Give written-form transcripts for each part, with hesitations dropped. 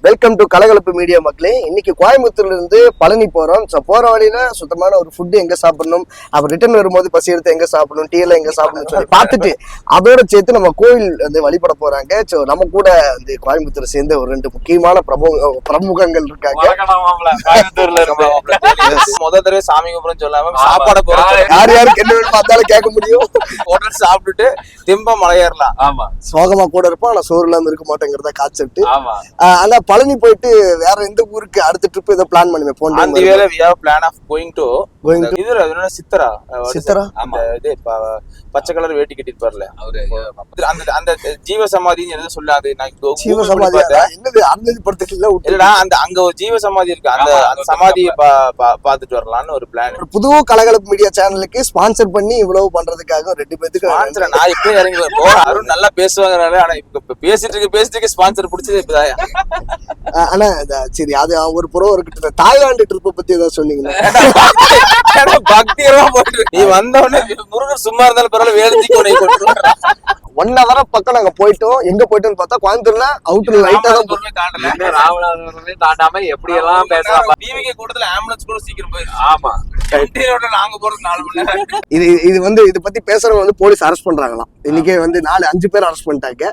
Welcome to Kalakalappu media மக்களே. இன்னைக்கு கோயம்புத்தூர்ல இருந்து பழனி போறோம். ஸோ போற வழியில சுத்தமான ஒரு ஃபுட் எங்க சாப்பிடணும், அப்புறம் ரிட்டர்ன் வரும்போது பசி எடுத்து எங்க சாப்பிடணும், டீ எல்லாம் எங்க சாப்பிடணும்னு சொல்லி பார்த்துட்டு அதோட சேர்த்து நம்ம கோயில் வந்து வழிபட போறாங்க. ஸோ நம்ம கூட வந்து கோயம்புத்தூரை சேர்ந்த ஒரு 2 முக்கியமான பிரமுகங்கள் இருக்காங்க. முதல் தடவை சாமி கும்பிடும் சொல்லாம சாப்பாடு போறாங்க. யார் யாருக்கு என்ன வேணும் பார்த்தாலும் கேட்க முடியும். ஹோட்டல் சாப்பிட்டுட்டு திம்ப மலையேறலாம். ஆமா, சோகமா கூட இருப்போம், ஆனா சோறு இல்லாம இருக்க மாட்டேங்கிறத கான்செப்ட். ஆனா பழனி போயிட்டு வேற எந்த ஊருக்கு அடுத்த ட்ரிப் ஏதோ பிளான் பண்ணி போனோம். அந்த வேளை we have plan of going to இது சித்தரா அந்த இது பச்சை கலர் வேட்டி கட்டிட்டு பாருல அவரு அந்த அந்த ஜீவ சமாதின்னு எதை சொல்லாது. நான் ஜீவ சமாதி என்னது அந்த படத்துல இல்லடா, அந்த அங்க ஒரு ஜீவ சமாதி இருக்கு. அந்த சமாதியை பாத்துட்டு வரலாம்னு ஒரு பிளான். புது கலகலப்பு மீடியா சேனலுக்கு ஸ்பான்சர் பண்ணி இவ்வளவு பண்றதுக்காக 2 பேருக்கு ஸ்பான்சர் நான் இப்ப இறங்கி அருண் நல்லா பேசுவாங்கனால. ஆனா இப்ப பேசிட்டு ஸ்பான்சர் பிடிச்சது இப்பதான். ஆனா சரி, அது ஒரு புறம் இருக்கட்டும். தாய்லாந்து ட்ரிப்பை பத்தி ஏதாவது சொன்னீங்கன்னா பக்தியமா போயிட்டு நீ வந்தவொடனே முருகன் சும்மா இருந்தாலும் பரவாயில்ல வேலைக்கு கொண்டு 1 hour பக்கம் நாங்க போயிட்டோம். எங்க போயிட்டோம்னு பார்த்தா கோயம்புத்தூர்ல அவுட்டர் லைட்டா தான் ராமநாதபுரம் தாண்டாம எப்படி எல்லாம் பேசலாம். டிவிக்கு கூட்டத்துல ஆம்புலன்ஸ் கூட சீக்கிரம் போயிடும். ஆமா, நாங்க போறது 4 மணி நேரம். இது வந்து இதை பத்தி பேசுறவங்க வந்து போலீஸ் அரெஸ்ட் பண்றாங்களாம். இன்னைக்கே வந்து 4-5 பேர் அரெஸ்ட் பண்ணிட்டாங்க.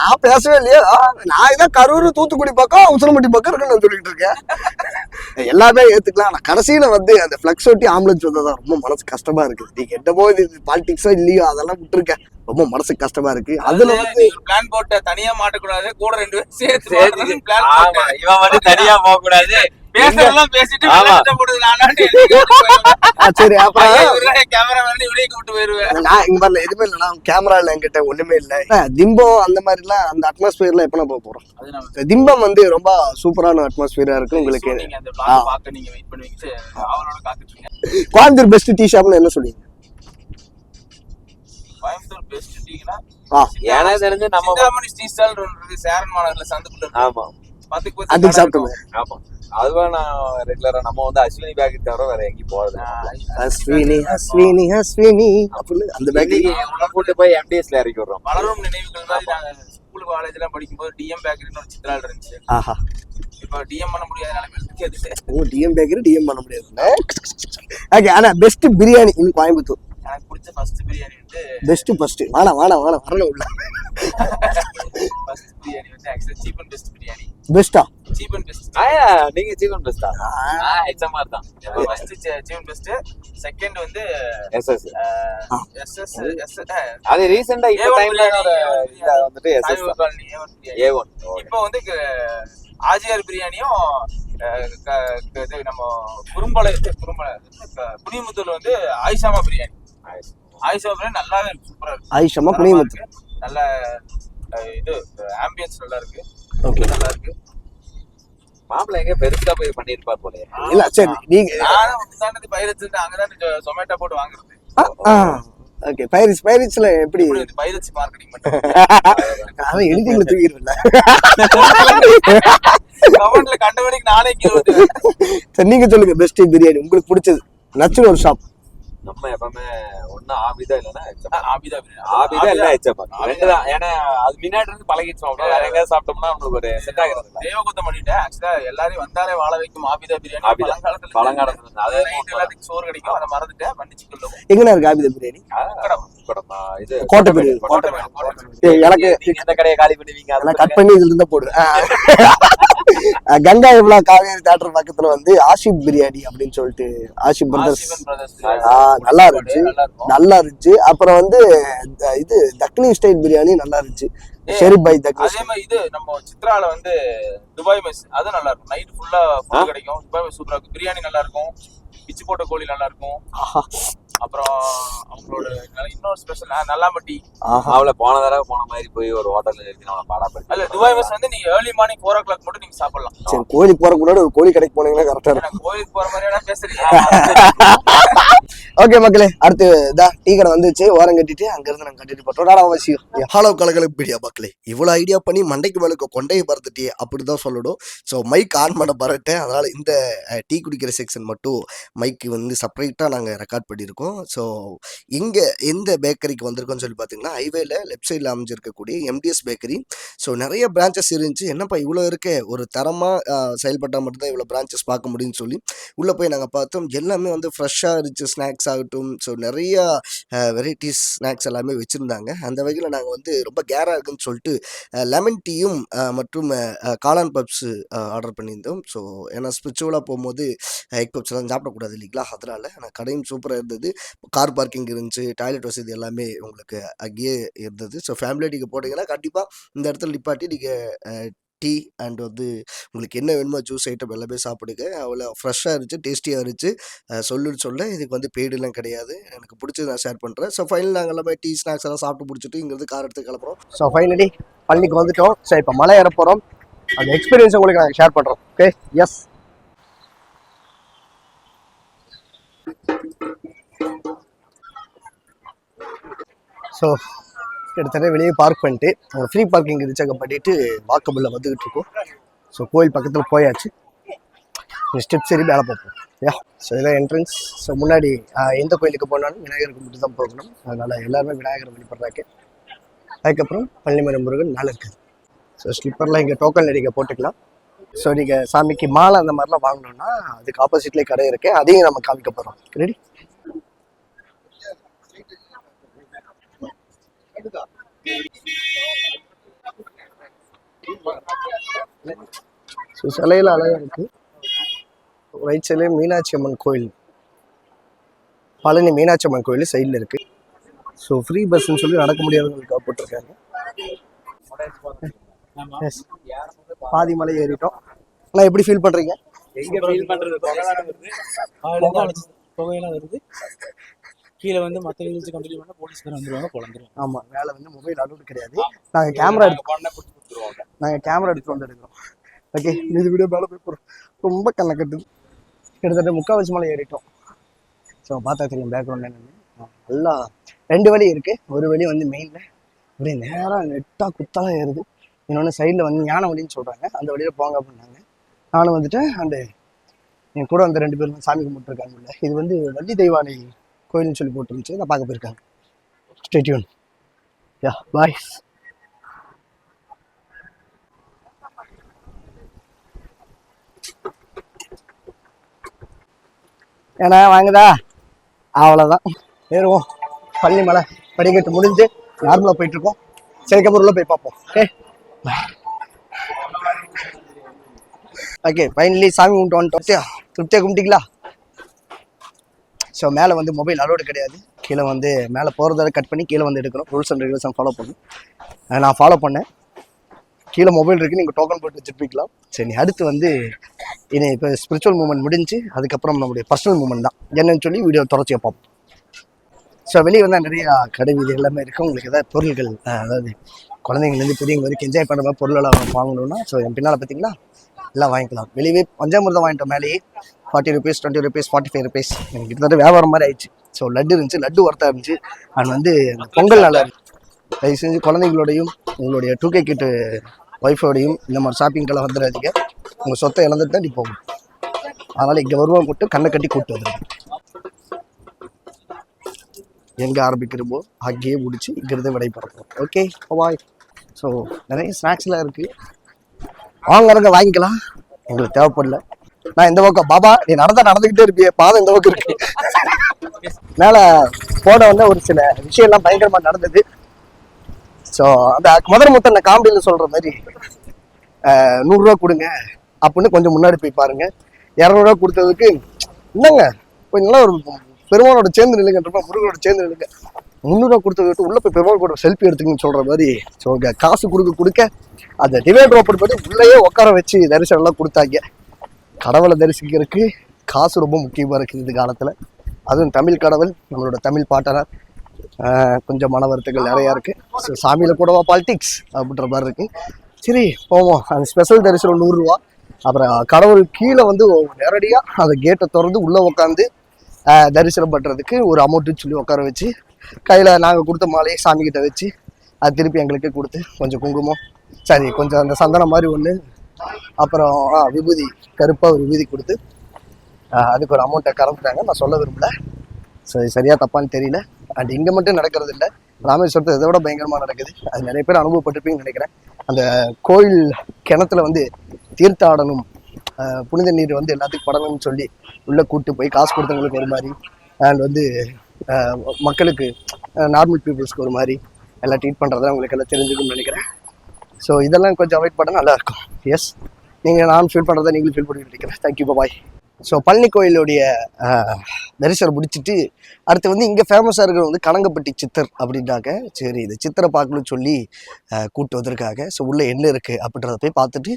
நான் பேசவே இல்லையா, நான் இதான் கரூர் தூத்துக்குடி பக்கம் உசிலம்பட்டி பக்கம் இருக்குன்னு சொல்லிட்டு இருக்கேன். எல்லாமே ஏத்துக்கலாம். ஆனா கடைசியில வந்து அந்த பிளக்ஸ் ஒட்டி ஆம்புலன்ஸ் வந்ததான் ரொம்ப மனசு கஷ்டமா இருக்கு. நீங்க என்னமோ இது பாலிடிக்ஸோ இல்லையோ அதெல்லாம் விட்டுருக்கேன், ரொம்ப மனசு கஷ்டமா இருக்கு. அதுல வந்து பிளான் போட்டு தனியா மாட்டக்கூடாது, கூட 2 பேரும் சேர்த்து பிளான் போட்டு இவன் வந்து தனியா போக கூடாது. பேசறதெல்லாம் பேசிட்டு விளையாட போடுது. சரி, அப்புறம் கேமரா வந்து வெளியே கூட்டி போயிருவேன். நான் இங்க வரல, எதுவுமே இல்ல. நான் கேமரா இல்ல என்கிட்ட, ஒண்ணுமே இல்ல. திம்பம் அந்த மாதிரி எல்லாம் அந்த அட்மாஸ்பியர்ல எப்ப நான் போறோம். திம்பம் வந்து ரொம்ப சூப்பரான அட்மாஸ்பியரா இருக்கு. உங்களுக்கு கோயம்புத்தூர் பெஸ்ட் டீ ஷாப்னு என்ன சொல்லுவீங்க? கோயம்புத்தூர் பெஸ்ட் டீனா எனக்கு தெரிஞ்சு நம்ம டீ ஸ்டால் இருக்கு சேரன் மாநகர்ல சந்துக்குள்ள. ஆமா, அதுக்கு சாப்பிட்டோம். ஆமா, அதுவா நான் ரெகுலரா நம்ம வந்து அஸ்வினி பேக்கரி தவிர வேற எங்கேயும் போறது. அஸ்வினி அப்படின்னு அந்த பேக்கரி கூட்டு போய் எம்டிஎஸ்ல இறக்கி விடுறோம். வளரும் நினைவுகள் மாதிரி. நாங்க ஸ்கூல் காலேஜ் எல்லாம் படிக்கும்போது டிஎம் பேக்கரின்னு ஒரு சித்ரால் இருந்துச்சு. ஆஹா, இப்ப டிஎம் பண்ண முடியாத நிலைமை இருக்கு. ஓ, டிஎம் பேக்கரி டிஎம் பண்ண முடியாது. ஓகே, ஆனா பெஸ்ட் பிரியாணி இன் கோயம்புத்தூர். எனக்கு பிடிச்ச ஃபர்ஸ்ட் பிரியாணி வந்து பெஸ்ட் வாடா வரணும் உள்ள. ஃபர்ஸ்ட் பிரியாணி வந்து actually cheap and best biryani. பெஸ்டா? Cheap and best. நீங்க சீப் அண்ட் பெஸ்டா? எக்ஸாம்பிள் தான். First cheap and best, second வந்து எஸ்எஸ். எஸ்எஸ் அது ரீசன்ட்டா இந்த டைம்ல வந்துட்டு எஸ்எஸ் A1. இப்போ வந்து ஆஜிஆர் பிரியாணியும் நம்ம குனிமுத்தூர்ல வந்து ஆயிஷாமா பிரியாணி. ஆயிஷாமா பிரியாணி நல்லாவே இருக்கு, சூப்பரா இருக்கு. ஆயிஷாமா குனிமுத்தூர் நல்ல இது ஆம்பியன்ஸ் நல்லா இருக்கு. ஓகே, நல்லா இருக்கு. மாப்பிள்ள எங்க பெருசா போய் பண்ணிருப்பார் போல. இல்ல சரி, நீங்க நானும் பைரட்ஸ் அங்கதான் ஜொமேட்டோ போட்டு வாங்குறது. ஓகே, பைரட்ஸ்ல எப்படி பைரட்ஸ் மார்க்கெட்டிங் பண்றது? அவன் எடிட்டிங்ல தூக்கிடுறல. கமெண்ட்ல கண்டவனுக்கு நானே கேளுது. சரி, நீங்க சொல்லுங்க பெஸ்ட் பிரியாணி உங்களுக்கு பிடிச்சது நச்சுன்னு ஒரு ஷாப். நம்ம எப்பவுமே ஒண்ணு ஆபிதா இல்லன்னா ஆபிதா இல்ல எச்சப்பா ரெண்டு தான். ஏன்னா அது முன்னாடி இருந்து பழகிச்சு. வேற எங்கேயாவது சாப்பிட்டோம்னா நம்மளுக்கு ஒரு செட் ஆகிறது இல்லை. தேவகுத்தம் பண்ணிட்டேன். ஆக்சுவலா எல்லாரையும் வந்தாலே வாழ வைக்கும் ஆபிதா பிரியாணி. பழங்காலத்துல அதே எல்லாத்துக்கும் சோறு கிடைக்கும். அதை மறந்துட்டேன், மன்னிச்சுக்கொள்ளும். எங்கண்ணா இருக்கு ஆபிதா பிரியாணி? இது கோட்டை பிரியாணி. எனக்கு எந்த கடையை காலி பண்ணுவீங்க? அதெல்லாம் கட் பண்ணி இதுல இருந்தா போடுறேன். கங்கா இவ்ளா காவேரி தியேட்டர் பக்கத்துல வந்து ஆஷிப் பிரியாணி அப்படின்னு சொல்லிட்டு, ஆஷிப் பிரதர்ஸ் நல்லா இருந்துச்சு. அப்புறம் வந்து இது தக்னி ஸ்டைல் பிரியாணி நல்லா இருந்துச்சு. ஷெரீப் பாய் தக்னி. அதே மாதிரி இது நம்ம சித்ரால வந்து துபாய் மெஸ், அது நல்லா இருக்கும். நைட் ஃபுல்லா ஃபுட் கிடைக்கும். துபாய் மெஸ் சூப்பரா இருக்கும். பிரியாணி நல்லா இருக்கும். பிச்சு போட்ட கோழி நல்லா இருக்கும். அப்புறம் அவங்களோட இன்னொரு ஸ்பெஷல் நல்லாம்பட்டி. அவளை போன தடவை போன மாதிரி போய் ஒரு ஹோட்டல்ல இருக்கு நம்ம பாடாப்பட்டி. அல்ல, துபாய் மெஸ் வந்து நீங்க ஏர்லி மார்னிங் 4 o'clock மட்டும் நீங்க சாப்பிடலாம். சரி, கோழி போறதுக்கு முன்னாடி ஒரு கோழி கடைக்கு போனீங்கன்னா கரெக்டா இருக்கும். கோயிலுக்கு போற மாதிரியான பேசுறீங்க. ஓகே மக்களே, அடுத்து டீ கடை வந்துச்சு. ஓரம் கட்டிட்டு அங்கிருந்து நாங்கள் கட்டிட்டு போட்டோம். அவசியம். ஹலோ கலகலப்பு மீடியா மக்களே, இவ்வளோ ஐடியா பண்ணி மண்டைக்கு மேலுக்கு கொண்டையை பறந்துட்டே அப்படிதான் சொல்லணும். ஸோ மைக் ஆன் பண்ண பறட்டேன். அதனால இந்த டீ குடிக்கிற செக்ஷன் மட்டும் மைக்கு வந்து செப்பரேட்டாக நாங்கள் ரெக்கார்ட் பண்ணியிருக்கோம். ஸோ இங்கே எந்த பேக்கரிக்கு வந்திருக்கோம்னு சொல்லி பார்த்தீங்கன்னா, ஹைவேல லெஃப்ட் சைடில் அமைஞ்சிருக்கக்கூடிய எம்டிஎஸ் பேக்கரி. ஸோ நிறைய பிரான்ச்சஸ் இருந்துச்சு. என்னப்பா இவ்வளோ இருக்கே, ஒரு தரமாக செயல்பட்டால் மட்டும்தான் இவ்வளோ பிரான்ச்சஸ் பார்க்க முடியும்னு சொல்லி உள்ளே போய் நாங்கள் பார்த்தோம். எல்லாமே வந்து ஃப்ரெஷ்ஷாக இருந்துச்சு. ஸ்நாக்ஸ் ஆகட்டும், ஸோ நிறையா வெரைட்டிஸ் ஸ்நாக்ஸ் எல்லாமே வச்சுருந்தாங்க. அந்த வகையில் நாங்கள் வந்து ரொம்ப கேராக இருக்குன்னு சொல்லிட்டு லெமன் டீயும் மற்றும் காளான் பப்ஸு ஆர்டர் பண்ணியிருந்தோம். ஸோ ஏன்னா ஸ்பிரிச்சுவலாக போகும்போது எக் பப்ஸ் எல்லாம் சாப்பிடக்கூடாது இல்லைங்களா, அதனால் ஆனால் கடையும் சூப்பராக இருந்தது. கார் பார்க்கிங் இருந்துச்சு, டாய்லெட் வசதி எல்லாமே உங்களுக்கு அங்கேயே இருந்தது. ஸோ ஃபேமிலி டீக்கு போட்டிங்கன்னா கண்டிப்பாக இந்த இடத்துல நிப்பாட்டி நீங்கள் டீ அண்ட் வந்து உங்களுக்கு என்ன வேணுமோ ஜூஸ் ஐட்டம் எல்லாமே சாப்பிடுங்க. அவ்வளோ ஃப்ரெஷ்ஷாக இருந்துச்சு, டேஸ்டியாக இருந்துச்சு. சொல்ல இதுக்கு வந்து பெய்டுலாம் கிடையாது. எனக்கு பிடிச்சது நான் ஷேர் பண்ணுறேன். ஸோ ஃபைனல் நாங்கள் எல்லாமே டீ ஸ்நாக்ஸ் எல்லாம் சாப்பிட்டு பிடிச்சிட்டு இங்கேருந்து கார் எடுத்து கிளப்புறோம். ஸோ ஃபைனலி பழனிக்கு வந்துட்டோம். ஸோ இப்போ மலை ஏற போகிறோம். அந்த எக்ஸ்பீரியன்ஸ் உங்களுக்கு நாங்கள் ஷேர் பண்ணுறோம். Okay, S. ஸோ கிட்டத்தட்ட வெளியே பார்க் பண்ணிட்டு ஃப்ரீ பார்க்கிங் இருந்துச்சு, அங்கே பண்ணிட்டு வாக்கபிளில் வந்துக்கிட்டு இருக்கோம். ஸோ கோயில் பக்கத்தில் போயாச்சு. ஸ்டெப் சரி மேலே பார்ப்போம். ஸோ இதான் என்ட்ரன்ஸ். ஸோ முன்னாடி எந்த கோயிலுக்கு போனாலும் விநாயகருக்கு மட்டும் தான் போகணும். அதனால் எல்லாருமே விநாயகரை வழிபடுறாங்க. அதுக்கப்புறம் பழனிமலை முருகன் மேலே இருக்குது. ஸோ ஸ்லிப்பர்லாம் இங்கே டோக்கன் அடிக்க போட்டுக்கலாம். ஸோ நீங்கள் சாமிக்கு மாலை அந்த மாதிரிலாம் வாங்கணுன்னா அதுக்கு ஆப்போசிட்லேயே கடை இருக்குது, அதையும் நம்ம காமிக்க போகிறோம். ரெடி? ஸோ சிலையில் அழகாக இருக்குது. ரைட் சைட்லேயே மீனாட்சி அம்மன் கோயில், பழனி மீனாட்சி அம்மன் கோயில் சைடில் இருக்குது. ஸோ ஃப்ரீ பஸ்ன்னு சொல்லி நடக்க முடியாதவங்களுக்காக போட்டிருக்காங்க. பாதி மலை ஏறிட்டோம். ஆனால் எப்படி ஃபீல் பண்ணுறீங்க? புகையெல்லாம் வருது. கீழே வந்து மற்ற வீழ்ச்சி கண்டினியூ பண்ணால் போலீஸ்காரர் வந்துடுவாங்க, குழந்துருவோம். ஆமாம், மேலே வந்து மொபைல் அலோடு கிடையாது. நாங்கள் கேமரா எடுத்து வந்து எடுக்கிறோம். ஓகே, இது வீடியோ மேலே போய் போகிறோம். ரொம்ப கண்ணை கட்டுது. கிட்டத்தட்ட 3/4 மலை ஏறிட்டோம். ஸோ பார்த்தா தெரியும் பேக்ரவுண்ட் என்னென்னு. நல்லா 2 வழி இருக்குது. ஒரு வழி வந்து மெயினில் அப்படியே நேராக நெட்டாக குத்தாலாம் ஏறுது. இன்னொன்று சைடில் வந்து ஞான வழின்னு சொல்கிறாங்க, அந்த வழியில் போங்க அப்படின்னாங்க. நானும் வந்துட்டேன். அண்டு என் கூட வந்து 2 பேரும் சாமி கும்பிட்டுருக்காங்க. இது வந்து வள்ளி தெய்வானை கோயில்னு சொல்லி போட்டுருந்துச்சு, நான் பார்க்க போயிருக்காங்க. Stay tuned. Yeah bye. ஏன்னா வாங்குதா, அவ்வளோதான். ஏறுவோம். பள்ளி மலை படிக்கட்டு முடிஞ்சு நார்மலாக போயிட்டுருக்கோம். சரிக்கப்புறம் உள்ள போய் பார்ப்போம். ஓகே ஃபைனலி சாமி கும்பிட்டு வந்துட்டோம். திருப்தியாக கும்பிட்டிங்களா? ஸோ மேலே வந்து மொபைல் அலோடு கிடையாது. கீழே வந்து மேலே போகிறத கட் பண்ணி கீழே வந்து எடுக்கணும். ரூல்ஸ் அண்ட் ரெகுலேஷன் ஃபாலோ பண்ணணும். நான் ஃபாலோ பண்ணேன். கீழே மொபைல் இருக்குது, நீங்கள் டோக்கன் போட்டு வச்சுருப்பீங்களா? சரி, அடுத்து வந்து இது இப்போ ஸ்பிரிச்சுவல் மூமெண்ட் முடிஞ்சு அதுக்கப்புறம் நம்மளுடைய பர்சனல் மூமெண்ட் தான் என்னன்னு சொல்லி வீடியோ தொடர்ச்சியாக பார்ப்போம். ஸோ வெளியே வந்தால் நிறையா கடை வீதி எல்லாமே இருக்குது. உங்களுக்கு ஏதாவது பொருட்கள், அதாவது குழந்தைங்கலேருந்து பெரியவங்க வரைக்கும் என்ஜாய் பண்ணுற மாதிரி பொருளெல்லாம் வாங்கணுன்னா ஸோ என் பின்னால் பார்த்தீங்களா எல்லாம் வாங்கிக்கலாம். வெளியே பஞ்சாமிர்தம் வாங்கிட்டோம். மேலேயே 40 rupees, 20 rupees, 45 rupees. எனக்கு கிட்டத்தட்ட வியாபாரம் மாதிரி ஆயிடுச்சு. ஸோ லட்டு இருந்துச்சு, லட்டு ஒர்த்தாக இருந்துச்சு. அது வந்து பொங்கல் நல்லா இருந்துச்சு. தயவு செஞ்சு குழந்தைங்களோடையும் உங்களுடைய 2K கிட்டு ஒய்ஃபோடையும் இந்த மாதிரி ஷாப்பிங்கெல்லாம் வந்துடாதீங்க. உங்கள் சொத்தை இழந்துட்டு தான் நீ போகணும். அதனால் இங்கே வருவோம் கூட்டு கண்ணை கட்டி கூப்பிட்டு வந்துடுங்க. எங்கே ஆரம்பிக்கிறோமோ அங்கேயே முடிச்சு இங்கிறத விடைபெறப்போம். Okay bye. ஸோ நிறைய ஸ்நாக்ஸ்லாம் இருக்குது, வாங்குறவங்க வாங்கிக்கலாம். எங்களுக்கு தேவைப்படல. நான் இந்த பக்கம் பாபா நீ நடந்துக்கிட்டே இருப்பியே, பாதம் இந்த பக்கம் இருக்கு. மேலே போன வந்து ஒரு சில விஷயம்லாம் பயங்கரமாக நடந்தது. ஸோ அந்த முத்தன காமெடியில் சொல்கிற மாதிரி 100 ரூபா கொடுங்க அப்படின்னு கொஞ்சம் முன்னாடி போய் பாருங்க. 200 ரூபா கொடுத்ததுக்கு இல்லைங்க கொஞ்சம் நல்லா ஒரு பெருமாளோட சேர்ந்து நில்லுங்கன்றப்ப முருகனோட சேர்ந்து நில்லுங்க. 300 ரூபா கொடுத்தது உள்ள போய் பெருமாள் கூட செல்ஃபி எடுத்துக்கன்னு சொல்ற மாதிரி. ஸோ காசு கொடுக்க அந்த டிவைடர் ஓப்பன் பண்ணி உள்ளேயே உட்கார வச்சு தரிசனம்லாம் கொடுத்தாங்க. கடவுளை தரிசிக்கிறதுக்கு காசு ரொம்ப முக்கியமாக இருக்குது இந்த காலத்தில். அதுவும் தமிழ் கடவுள், நம்மளோட தமிழ் பாட்டனார். கொஞ்சம் மன வருத்தங்கள் நிறையா இருக்குது. ஸோ சாமியில் கூடவா பாலிடிக்ஸ் அப்படின்ற மாதிரி இருக்குது. சரி போவோம். அந்த ஸ்பெஷல் தரிசனம் 100 ரூபா. அப்புறம் கடவுள் கீழே வந்து நேரடியாக அந்த கேட்டை திறந்து உள்ளே உட்காந்து தரிசனம் பண்றதுக்கு ஒரு அமௌண்ட்டுன்னு சொல்லி உட்கார வச்சு கையில நாங்க கொடுத்த மாலையை சாமி கிட்ட வச்சு அது திருப்பி எங்களுக்கே கொடுத்து கொஞ்சம் குங்குமம் சரி கொஞ்சம் அந்த சந்தனம் மாதிரி ஒண்ணு அப்புறம் விபூதி கருப்பா ஒரு விபூதி கொடுத்து அதுக்கு ஒரு அமௌண்ட்டை கலந்துட்டாங்க. நான் சொல்ல விரும்பல, சரியா தப்பான்னு தெரியல. அண்ட் இங்க மட்டும் நடக்கிறது இல்லை, ராமேஸ்வரத்தை இதை விட பயங்கரமா நடக்குது. அது நிறைய பேர் அனுபவப்பட்டிருப்பீங்கன்னு நினைக்கிறேன். அந்த கோயில் கிணத்துல வந்து தீர்த்தாடணும், புனித நீர் வந்து எல்லாத்துக்கும் படணும்னு சொல்லி உள்ள கூட்டு போய் காசு கொடுத்தவங்களுக்கு ஒரு மாதிரி அண்ட் வந்து மக்களுக்கு நார்மல் பீப்புள்ஸ்க்கு ஒரு மாதிரி எல்லாம் ட்ரீட் பண்ணுறதுலாம் உங்களுக்கு எல்லாம் தெரிஞ்சுக்கணும்னு நினைக்கிறேன். ஸோ இதெல்லாம் கொஞ்சம் அவாய்ட் பண்ணால் நல்லாயிருக்கும். எஸ், நீங்கள் நான் ஃபீல் பண்ணுறதை நீங்களும் ஃபீல் பண்ணி நினைக்கிறேன். தேங்க்யூ, பாய். ஸோ பழனி கோயிலுடைய தரிசனம் முடிச்சுட்டு அடுத்து வந்து இங்கே ஃபேமஸாக இருக்கிற வந்து கனகப்பட்டி சித்தர் அப்படின்றாங்க. சரி, இது சித்தரை பார்க்கணும்னு சொல்லி கூப்பிட்டு வந்திருக்காங்க. ஸோ உள்ளே என்ன இருக்குது அப்படின்றத போய் பார்த்துட்டு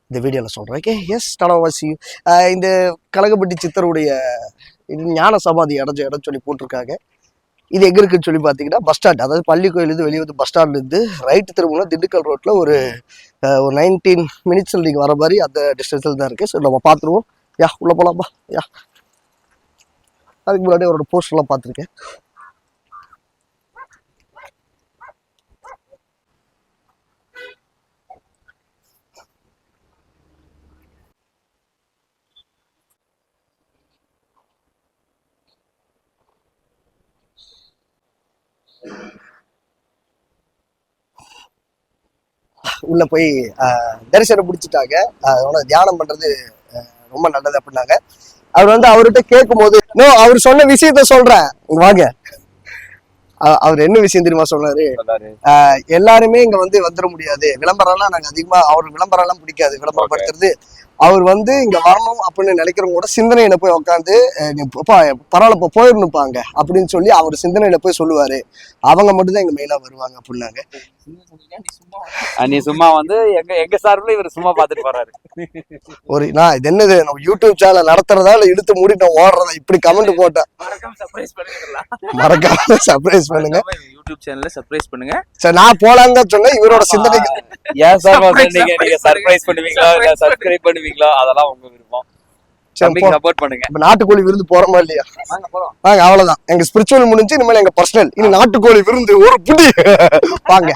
இந்த வீடியோவில் சொல்கிறேன். ஓகே, எஸ், டாடாவாசி. இந்த கனகப்பட்டி சித்தருடைய ஞான சமாதி அடைஞ்ச இடம் சொல்லி போட்டிருக்காங்க. இது எங்கே இருக்குன்னு சொல்லி பார்த்தீங்கன்னா பஸ் ஸ்டாண்ட், அதாவது பள்ளி கோயிலேருந்து வெளியே வந்து பஸ் ஸ்டாண்ட்லேருந்து ரைட்டு திரும்பினா திண்டுக்கல் ரோட்டில் ஒரு 19 மினிட்ஸில் நீங்கள் வர மாதிரி அந்த டிஸ்டன்ஸில் தான் இருக்குது. ஸோ நம்ம பார்த்துருவோம். யா, உள்ள போலாமா? யா, அதுக்கு முன்னாடி அவரோட போஸ்டர்லாம் பார்த்துருக்கேன். உள்ள போய் தரிசனம் முடிச்சுட்டாங்க. அதோட தியானம் பண்றது ரொம்ப நல்லது அப்படின்னாங்க. அவர் வந்து அவர்கிட்ட கேட்கும் போது அவர் சொன்ன விஷயத்த சொல்றேன், வாங்க. அவர் என்ன விஷயம் தெரியுமா சொன்னாரு? எல்லாருமே இங்க வந்து வந்துட முடியாது, விளம்பரம்லாம் நாங்க அதிகமா, அவர் விளம்பரம் எல்லாம் பிடிக்காது, விளம்பரப்படுத்துறது. அவர் வந்து இங்க வரணும் அப்படின்னு நினைக்கிறவங்க கூட சிந்தனையில போய் உட்காந்து பரவாயில்ல போயிடணுப்பாங்க அப்படின்னு சொல்லி அவர் சிந்தனையில போய் சொல்லுவாரு. அவங்க மட்டும் தான் இங்க மெயினா வருவாங்க அப்படின்னாங்க. நீ சும்மா வந்து எங்க சார்பில் இவர் சும்மா பாத்துட்டு போறாரு. நான் இது என்னது, நம்ம யூடியூப் சேனல் நடத்துறதா இல்ல இழுத்து மூடிட்டு ஓடுறதா இப்படி கமெண்ட் போட்டேன். மறக்காம சர்ப்ரைஸ் பண்ணுங்க, யூடியூப் சேனல்ல சர்ப்ரைஸ் பண்ணுங்க. சரி, நான் போலாங்க சொன்னேன். இவரோட சிந்தனை ஏன் சார் நீங்க சர்ப்ரைஸ் பண்ணுவீங்களா இல்ல சப்ஸ்கிரைப் பண்ணுவீங்களா, அதெல்லாம் உங்க விருப்பம். சப்போர்ட் பண்ணுங்க. இப்ப நாட்டுக்கோழி விருந்து போறோமா இல்லையா? வாங்க, அவ்வளவுதான். எங்க ஸ்பிரிச்சுவல் முடிஞ்சு, இனிமேல் எங்க பர்சனல். இனி நாட்டுக்கோழி விருந்து ஒரு புடி. வாங்க.